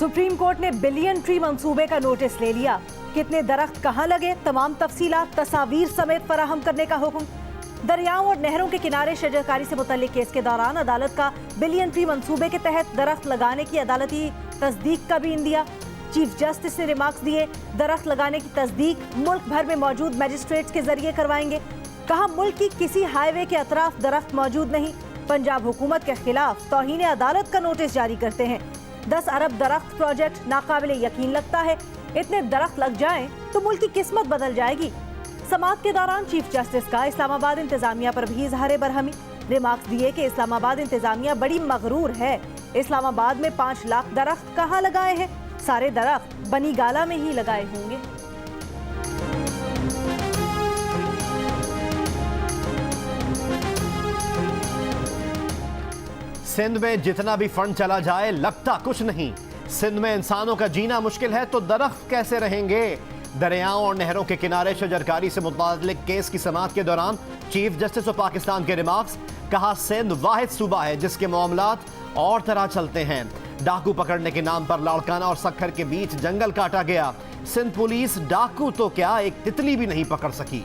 Supreme court ने billion tree मंसूबे का नोटिस ले लिया। कितने दरख्त कहां लगे, तमाम तफसीलात तस्वीर समेत फराहम करने का हुक्म। दरियाओं और नहरों के किनारे शजरकारी से मुतल्लिक केस के दौरान अदालत का बिलियन ट्री मंसूबे के तहत दरख्त लगाने की अदालती तस्दीक का भी इंदिया। चीफ जस्टिस ने रिमार्क्स दिए, दरख्त लगाने की तस्दीक मुल्क भर में मौजूद मजिस्ट्रेट्स के जरिए करवाएंगे। कहा, मुल्क की किसी हाईवे के अतराफ दरख्त मौजूद नहीं। पंजाब हुकूमत के खिलाफ तौहीन अदालत का नोटिस जारी करते हैं। 10 अरब दरख्त प्रोजेक्ट नाकाबिले यकीन लगता है। इतने दरख्त लग जाएं तो मुल्क की किस्मत बदल जाएगी। समाअत के दौरान चीफ जस्टिस का इस्लामाबाद इंतजामिया पर भी इजहार बरहमी। रिमार्क्स दिए कि इस्लामाबाद इंतजामिया बड़ी मगरूर है। इस्लामाबाद में 5 लाख दरख्त कहाँ लगाए हैं? सारे दरख्त बनी गाला में ही लगाए होंगे। सिंध में जितना भी फंड चला जाए लगता कुछ नहीं। सिंध में इंसानों का जीना मुश्किल है तो दरख्त कैसे रहेंगे? दरियाओं और नहरों के किनारे शजरकारी से मुताल्लिक केस की समाअत के दौरान चीफ जस्टिस ऑफ पाकिस्तान के रिमार्क्स। कहा, सिंध वाहिद सूबा है जिसके मामलात और तरह चलते हैं। डाकू पकड़ने के नाम पर लाड़काना और सक्खर के बीच जंगल काटा गया। सिंध पुलिस डाकू तो क्या, एक तितली भी नहीं पकड़ सकी।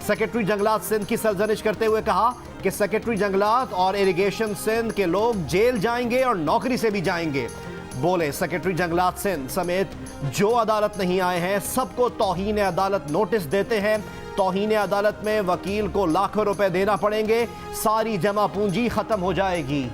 सेक्रेटरी जंगलात सिंध की सरजनिश करते हुए कहा कि सेक्रेटरी जंगलात और इरिगेशन सिंध के लोग जेल जाएंगे और नौकरी से भी जाएंगे। बोले, सेक्रेटरी जंगलात सिंध समेत जो अदालत नहीं आए हैं सबको तौहीन अदालत नोटिस देते हैं। तौहीन अदालत में वकील को लाखों रुपए देना पड़ेंगे, सारी जमा पूंजी खत्म हो जाएगी।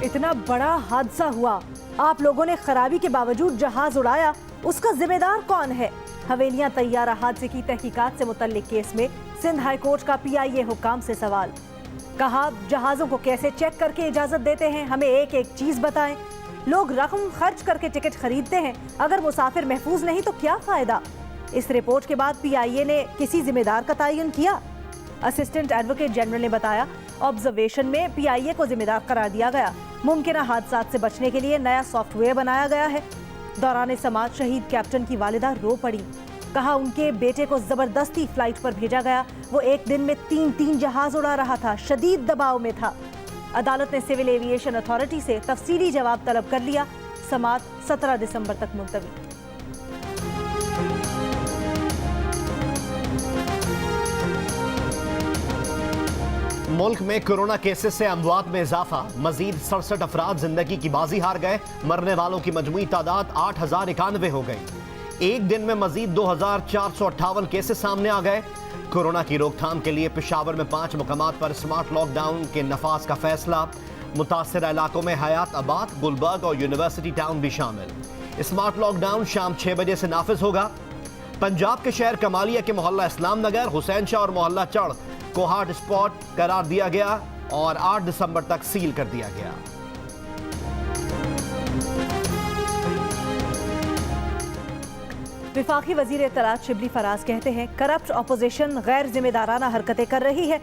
इतना बड़ा हादसा हुआ, आप लोगों ने खराबी के बावजूद जहाज उड़ाया, उसका जिम्मेदार कौन है? हवेलियां तैयारा हादसे की तहकीकात से मुतल्लिक केस में सिंध हाई कोर्ट का PIA हुक्काम से सवाल। कहा, जहाजों को कैसे चेक करके इजाजत देते हैं, हमें एक एक चीज बताएं। लोग रकम खर्च करके टिकट खरीदते हैं, अगर मुसाफिर महफूज नहीं तो क्या फायदा? इस रिपोर्ट के बाद PIA ने किसी जिम्मेदार का तयन किया? असिस्टेंट एडवोकेट जनरल ने बताया, ऑब्जर्वेशन में PIA को जिम्मेदार करार दिया गया। मुमकिन हादसात से बचने के लिए नया सॉफ्टवेयर बनाया गया है। दौरान समाअत शहीद कैप्टन की वालिदा रो पड़ी। कहा, उनके बेटे को जबरदस्ती फ्लाइट पर भेजा गया। वो एक दिन में 3 जहाज उड़ा रहा था, शदीद दबाव में था। अदालत ने सिविल एविएशन अथॉरिटी से तफसीली जवाब तलब कर लिया। समाअत 17 दिसंबर तक मुलतवी। मुल्क में कोरोना केसेस से अमवात में इजाफा। मजीद 67 अफराद जिंदगी की बाजी हार गए। मरने वालों की मजमूई तादाद 8091 हो गई। एक दिन में मजीद 2458 केसेस सामने आ गए। कोरोना की रोकथाम के लिए पेशावर में 5 मुकामात पर स्मार्ट लॉकडाउन के नफाज का फैसला। मुतासर इलाकों में हयात आबाद, गुलबर्ग और यूनिवर्सिटी टाउन भी शामिल। स्मार्ट लॉकडाउन शाम 6 बजे से नाफिज होगा। पंजाब के शहर कमालिया के मोहल्ला इस्लाम नगर, हुसैन शाह और मोहल्ला चढ़ को हॉट स्पॉट करार दिया गया और 8 दिसंबर तक सील कर दिया गया। विफाकी वजीर इत्तलात शिबली फराज कहते हैं, करप्ट ऑपोजिशन गैर जिम्मेदाराना हरकतें कर रही है।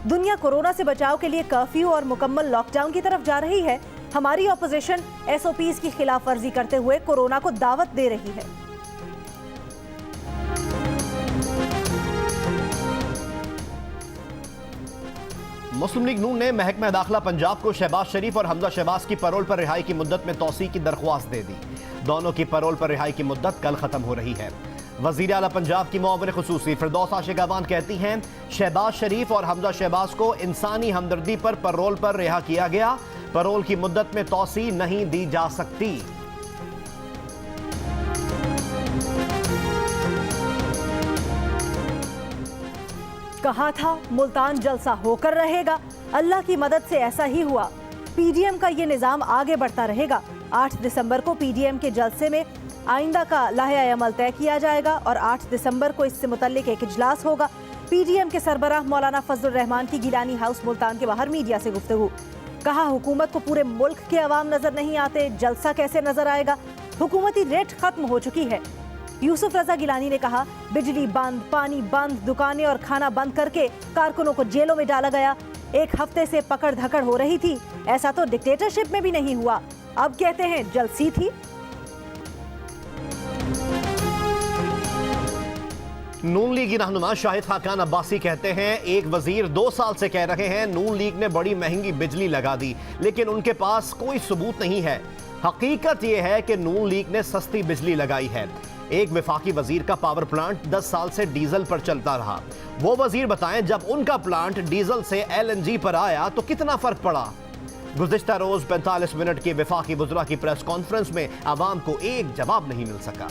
दुनिया कोरोना से बचाव के लिए कर्फ्यू और मुकम्मल लॉकडाउन की तरफ जा रही है। हमारी ऑपोजिशन SOPs की खिलाफ वर्जी करते हुए कोरोना को दावत दे रही है। मुस्लिम लीग नून ने महकमा दाखिला पंजाब को शहबाज शरीफ और हमजा शहबाज की पैरोल पर रिहाई की मुद्दत में तौसी की दरख्वास्त दे दी। दोनों की पैरोल पर रिहाई की मुद्दत कल खत्म हो रही है। वजीर आला पंजाब की मुआविन खुसूसी फिरदौस आशिकाबान कहती हैं, शहबाज शरीफ और हमजा शहबाज को इंसानी हमदर्दी पर पैरोल पर रिहा किया गया। पैरोल की मुद्दत में तौसी नहीं दी जा सकती। कहा था मुल्तान जलसा होकर रहेगा, अल्लाह की मदद से ऐसा ही हुआ। PDM का ये निज़ाम आगे बढ़ता रहेगा। 8 दिसंबर को PDM के जलसे में आइंदा का लाहे अमल तय किया जाएगा और 8 दिसंबर को इससे मुतल्लिक एक इजलास होगा। PDM के सरबराह मौलाना फजलुर रहमान की गिलानी हाउस मुल्तान के बाहर मीडिया से गुफ्तगू। कहा, हुकूमत को पूरे मुल्क के अवाम नजर नहीं आते, जलसा कैसे नजर आएगा? हुकूमती रेट खत्म हो चुकी है। यूसुफ रजा गिलानी ने कहा, बिजली बंद, पानी बंद, दुकानें और खाना बंद करके कारकुनों को जेलों में डाला गया। 1 हफ्ते से पकड़ धकड़ हो रही थी, ऐसा तो डिक्टेटरशिप में भी नहीं हुआ। अब कहते हैं जलसी थी। नून लीग की रहनुमा शाहिद खाकान अब्बासी कहते हैं एक वजीर 2 साल से कह रहे हैं नून लीग ने बड़ी महंगी बिजली लगा दी, लेकिन उनके पास कोई सबूत नहीं है। हकीकत यह है कि नून लीग ने सस्ती बिजली लगाई है। एक वफाकी वजीर का पावर प्लांट 10 साल से डीजल पर चलता रहा। वो वजीर बताएं जब उनका प्लांट डीजल से LNG पर आया तो कितना फर्क पड़ा। गुज़िश्ता रोज 45 मिनट की वफाकी वज़रा की प्रेस कॉन्फ्रेंस में आवाम को एक जवाब नहीं मिल सका।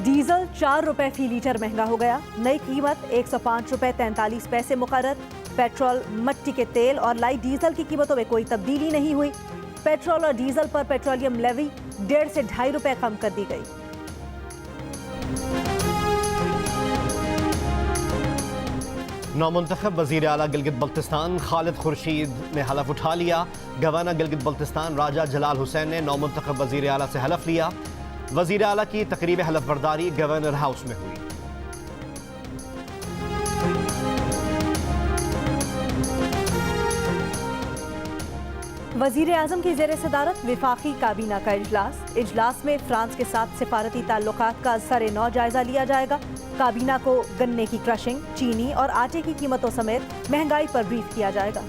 डीजल 4 रुपए फी लीटर महंगा हो गया। नई कीमत 105 रुपए 43 पैसे मुकर्रर। पेट्रोल, मट्टी के तेल और लाइट डीजल की कीमतों में कोई तब्दीली नहीं हुई। पेट्रोल और डीजल पर पेट्रोलियम लेवी 1.5 से 2.5 रुपए कम कर दी गई। नौमुंतखब वज़ीर आला गिलगित बल्तिस्तान खालिद खुर्शीद ने हलफ उठा लिया। गवर्नर गिलगित बल्तिस्तान राजा जलाल हुसैन ने नौमुंतखब वज़ीर आला से हलफ लिया। वज़ीर आला की तकरीब हलफ बर्दारी गवर्नर हाउस में हुई। वज़ीर आज़म की ज़ेर सदारत वफाकी काबीना का इजलास में फ्रांस के साथ सिफारती ताल्लुकात का सर-ए-नौ जायजा लिया जाएगा। काबीना को गन्ने की क्रशिंग, चीनी और आटे की कीमतों समेत महंगाई पर ब्रीफ किया जाएगा।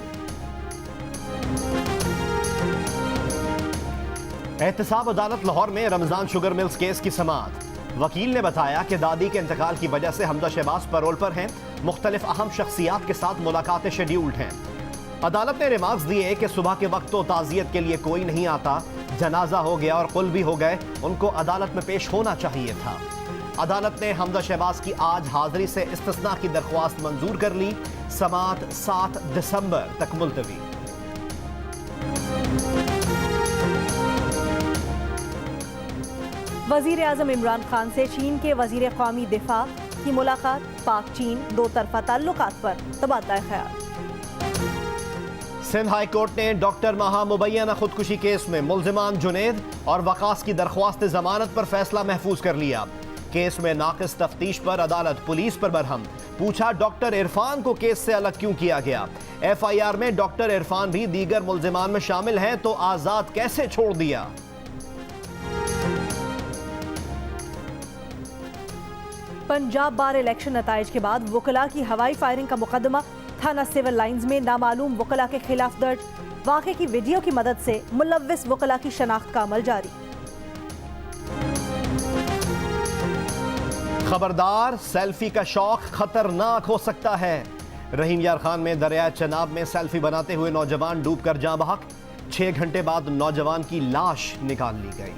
एहतसाब अदालत लाहौर में रमजान शुगर मिल्स केस की समाअत। वकील ने बताया कि दादी के इंतकाल की वजह से हमजा शहबाज पैरोल पर हैं। मुख्तलिफ अहम शख्सियात के साथ मुलाकातें शेड्यूल्ड हैं। अदालत ने रिमार्क्स दिए कि सुबह के वक्त तो ताज़ियत के लिए कोई नहीं आता, जनाजा हो गया और कुल भी हो गए, उनको अदालत में पेश होना चाहिए था। अदालत ने हमजा शहबाज की आज हाजिरी से इस्तिस्ना की दरख्वास्त मंजूर कर ली। समाअत 7 दिसंबर तक मुलतवी। वज़ीर आज़म इमरान खान से चीन के वज़ीर क़ौमी दिफा की मुलाकात। पाक चीन दो तरफा ताल्लुकात पर तबादला ख्याल। सिंध हाई कोर्ट ने डॉक्टर महा मुबैना खुदकुशी केस में मुल्जिमान जुनेद और वकास की दरख्वास्त जमानत पर फैसला महफूज कर लिया। केस में नाकिस तफ्तीश पर अदालत पुलिस पर बरहम। पूछा डॉक्टर इरफान को केस से अलग क्यों किया गया। FIR में डॉक्टर इरफान भी दीगर मुल्जिमान में शामिल हैं तो आजाद कैसे छोड़ दिया। पंजाब बार इलेक्शन नताइज के बाद वकला की हवाई फायरिंग का मुकदमा थाना सिविल लाइंस में नामालूम वकला के खिलाफ दर्ज। वाक़े की वीडियो की मदद से मुलव्विस वकला की शनाख्त का अमल जारी। खबरदार, सेल्फी का शौक खतरनाक हो सकता है। रहीम यार खान में दरिया चनाब में सेल्फी बनाते हुए नौजवान डूबकर जाँ बहक। 6 घंटे बाद नौजवान की लाश निकाल ली गई।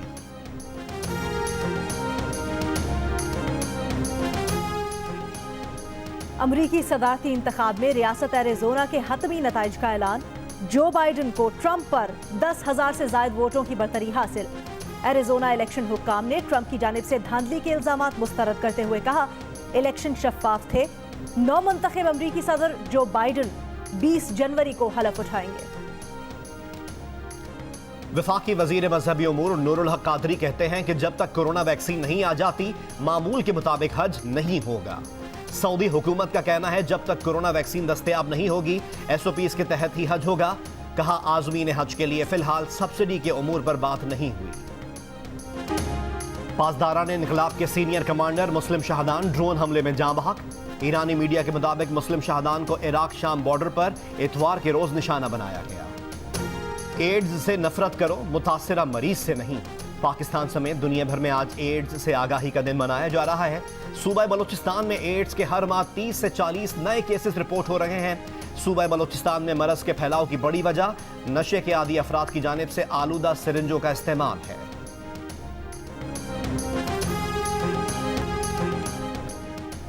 अमरीकी सदारती इंतखाब में रियासत एरिज़ोना के हतमी नताइज का ऐलान। जो बाइडन को ट्रंप पर 10,000 से ज्यादा वोटों की बरतरी हासिल। एरिज़ोना इलेक्शन हुक्काम ने ट्रंप की जानिब से धांधली के इल्जामात मुस्तरद करते हुए कहा इलेक्शन शफाफ थे। नौमुंतखब अमरीकी सदर जो बाइडन 20 जनवरी को हलफ उठाएंगे। वफाकी वजीर मजहबी उमूर नूरुल हक कादरी कहते हैं कि जब तक कोरोना वैक्सीन नहीं आ जाती मामूल के मुताबिक हज नहीं होगा। सऊदी हुकूमत का कहना है जब तक कोरोना वैक्सीन दस्तयाब नहीं होगी SOPs के तहत ही हज होगा। कहा आज़मीन हज के लिए फिलहाल सब्सिडी के उमूर पर बात नहीं हुई। पासदारा ने इनकलाब के सीनियर कमांडर मुस्लिम शहदान ड्रोन हमले में जाँ बहक। ईरानी मीडिया के मुताबिक मुस्लिम शहदान को इराक शाम बॉर्डर पर इतवार के रोज निशाना बनाया गया। एड्स से नफरत करो, मुतासिरा मरीज से नहीं। पाकिस्तान समेत दुनिया भर में आज एड्स से आगाही का दिन मनाया जा रहा है। सूबा बलूचिस्तान में एड्स के हर माह 30 से 40 नए केसेस रिपोर्ट हो रहे हैं। सूबा बलूचिस्तान में मरज के फैलाव की बड़ी वजह नशे के आदी अफराद की जानिब से आलूदा सिरिंजों का इस्तेमाल है।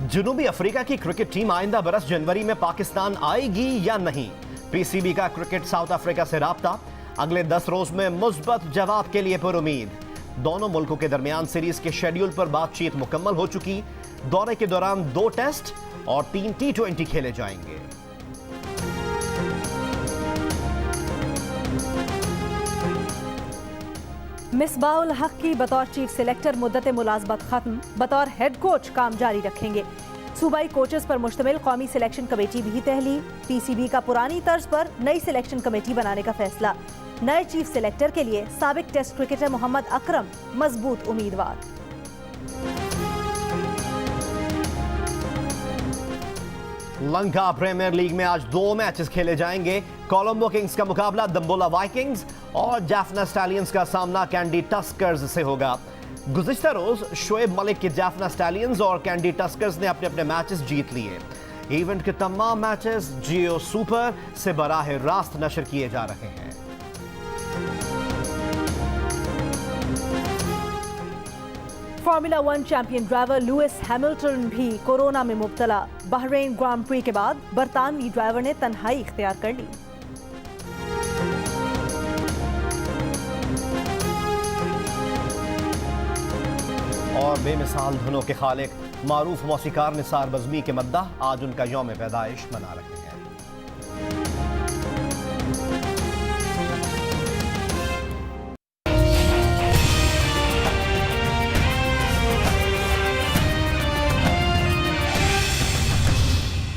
जनूबी अफ्रीका की क्रिकेट टीम आइंदा बरस जनवरी में पाकिस्तान आएगी या नहीं। PCB का क्रिकेट साउथ अफ्रीका से राब्ता। अगले 10 रोज में मुस्बत जवाब के लिए पुरुमीद। दोनों मुल्कों के दरमियान सीरीज के शेड्यूल पर बातचीत मुकम्मल हो चुकी। दौरे के दौरान 2 टेस्ट और 3 T20 खेले जाएंगे। मिसबाउल हक की बतौर चीफ सिलेक्टर मुद्दत मुलाजमत खत्म। बतौर हेड कोच काम जारी रखेंगे। सूबाई कोचेस पर मुश्तमिल कौमी सिलेक्शन कमेटी भी तहलील। PCB का पुरानी तर्ज पर नई सिलेक्शन कमेटी बनाने का फैसला। नए चीफ सिलेक्टर के लिए साबिक टेस्ट क्रिकेटर मोहम्मद अकरम मजबूत उम्मीदवार। लंका प्रीमियर लीग में आज 2 मैचेस खेले जाएंगे। कोलंबो किंग्स का मुकाबला दंबोला वाइकिंग्स और जाफना स्टैलियंस का सामना कैंडी टस्कर्स से होगा। गुज़िश्ता रोज शोएब मलिक के जाफना स्टैलियंस और कैंडी टस्कर्स ने अपने अपने मैचेस जीत लिए। इवेंट के तमाम मैचेस जियो सुपर से बराह रास्त नशर किए जा रहे हैं। Formula 1 champion driver Lewis Hamilton भी कोरोना में मुब्तला। बहरीन ग्रांड प्री के बाद बरतानवी ड्राइवर ने तन्हाई इख्तियार कर ली। और बेमिसाल धुनों के खालिक मारूफ मौसीकार निसार बज़मी के मद्दाह आज उनका यौम पैदाइश मना रहे हैं।